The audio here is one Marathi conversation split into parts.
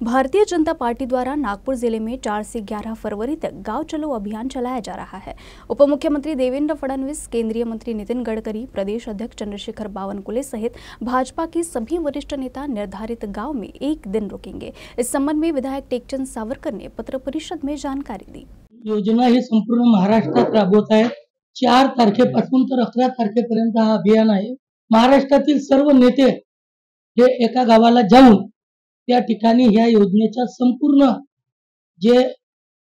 भारतीय जनता पार्टी द्वारा नागपुर जिले में 4 से 11 फरवरी तक गांव चलो अभियान चलाया जा रहा है। उप मुख्यमंत्री देवेंद्र फडणवीस, केंद्रीय मंत्री नितिन गडकरी, प्रदेश अध्यक्ष चंद्रशेखर बावनकुले सहित भाजपा के सभी वरिष्ठ नेता निर्धारित गांव में एक दिन रुकेंगे। इस संबंध में विधायक टेकचंद सावरकर ने पत्र परिषद में जानकारी दी। योजना ही संपूर्ण महाराष्ट्रात राबवत आहे। 4 तारखेपासून तर 11 तारखेपर्यंत हा अभियान आहे। महाराष्ट्रातील सर्व नेते हे एका गावाला जाऊन त्या ठिकाणी ह्या योजनेचा संपूर्ण जे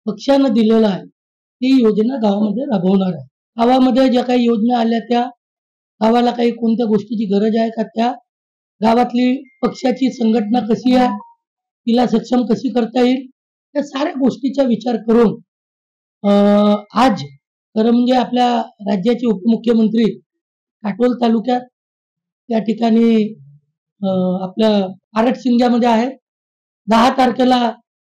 पक्षानं दिलेला आहे ती योजना गावामध्ये राबवणार आहे। गावामध्ये ज्या काही योजना आल्या त्या गावाला काही कोणत्या गोष्टीची गरज आहे का, त्या गावातली पक्षाची संघटना कशी आहे, तिला सक्षम कशी करता येईल, या साऱ्या गोष्टीचा विचार करून आज खरं म्हणजे आपल्या राज्याचे उपमुख्यमंत्री काटोल तालुक्यात त्या ठिकाणी आपल्या आरटसिंग्यामध्ये आहे। 10 तारखेला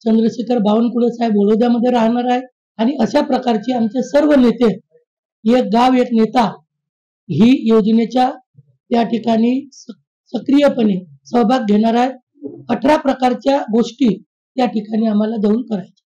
चंद्रशेखर बावनकुळे साहेब बोलोद्यामध्ये राहणार आहे आणि अशा प्रकारचे आमचे सर्व नेते एक गाव एक नेता ही योजनेच्या त्या ठिकाणी सक्रियपणे सहभाग घेणार आहे। 18 प्रकारच्या गोष्टी त्या ठिकाणी आम्हाला जाऊन करायच्या।